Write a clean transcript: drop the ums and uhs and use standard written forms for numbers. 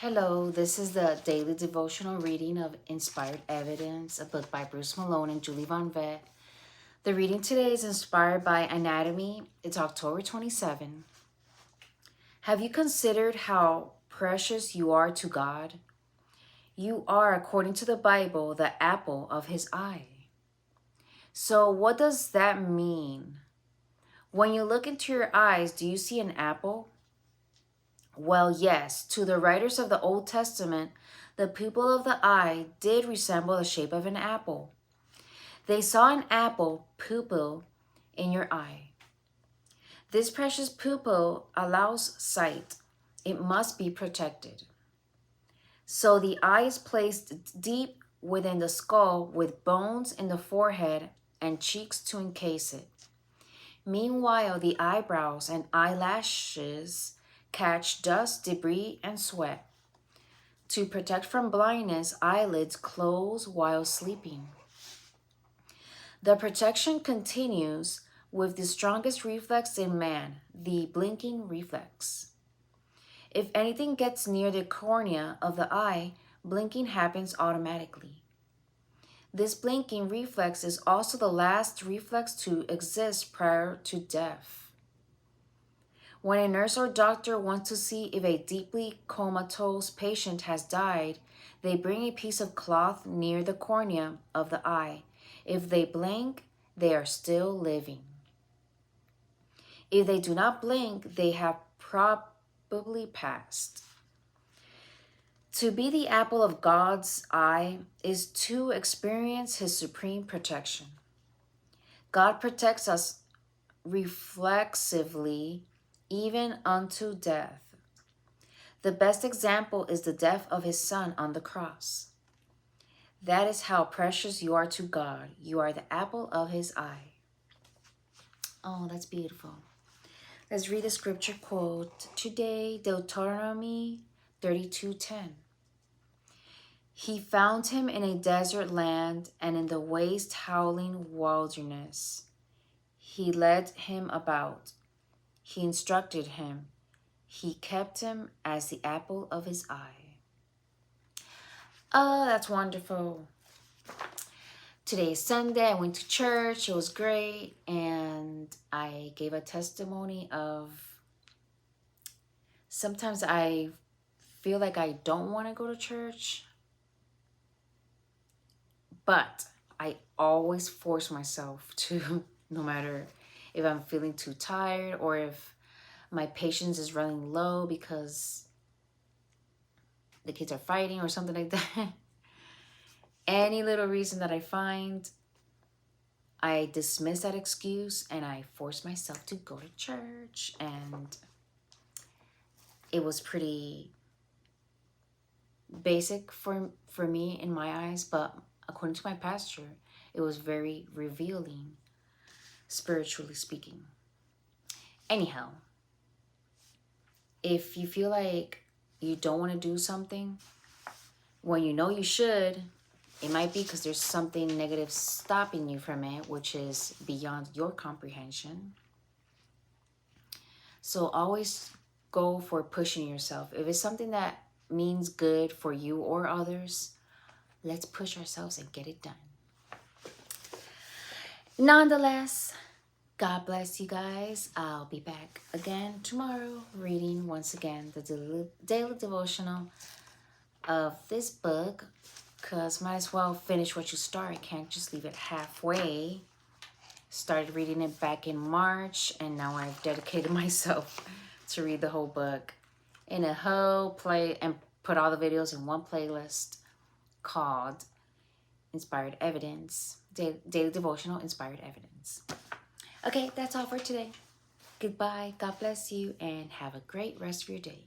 Hello, this is the daily devotional reading of Inspired Evidence, a book by Bruce Malone and Julie Von Vett. The reading today is inspired by Anatomy. It's October 27. Have you considered how precious you are to God? You are, according to the Bible, the apple of his eye. So what does that mean? When you look into your eyes, do you see an apple? Well, yes, to the writers of the Old Testament, the pupil of the eye did resemble the shape of an apple. They saw an apple pupil in your eye. This precious pupil allows sight. It must be protected. So the eye is placed deep within the skull with bones in the forehead and cheeks to encase it. Meanwhile, the eyebrows and eyelashes catch dust, debris, and sweat. To protect from blindness, eyelids close while sleeping. The protection continues with the strongest reflex in man, the blinking reflex. If anything gets near the cornea of the eye, blinking happens automatically. This blinking reflex is also the last reflex to exist prior to death. When a nurse or doctor wants to see if a deeply comatose patient has died, they bring a piece of cloth near the cornea of the eye. If they blink, they are still living. If they do not blink, they have probably passed. To be the apple of God's eye is to experience his supreme protection. God protects us reflexively even unto death. The best example is the death of his son on the cross. That is how precious you are to God. You are the apple of his eye. Oh, that's beautiful. Let's read the scripture quote today, Deuteronomy 32:10. He found him in a desert land and in the waste howling wilderness. He led him about. He instructed him. He kept him as the apple of his eye. Oh, that's wonderful. Today is Sunday. I went to church. It was great. And I gave a testimony of sometimes I feel like I don't want to go to church. But I always force myself to, no matter if I'm feeling too tired or if my patience is running low because the kids are fighting or something like that. Any little reason that I find, I dismiss that excuse and I force myself to go to church. And it was pretty basic for me in my eyes, but according to my pastor, it was very revealing, spiritually speaking. Anyhow, if you feel like you don't want to do something when you know you should, it might be because there's something negative stopping you from it, which is beyond your comprehension. So always go for pushing yourself. If it's something that means good for you or others, let's push ourselves and get it done. Nonetheless, God bless you guys. I'll be back again tomorrow reading once again the daily devotional of this book, because might as well finish what you start. Can't just leave it halfway. Started reading it back in March, and now I've dedicated myself to read the whole book in a whole play and put all the videos in one playlist called Inspired Evidence, Daily Devotional Inspired Evidence. Okay, that's all for today. Goodbye. God bless you, and have a great rest of your day.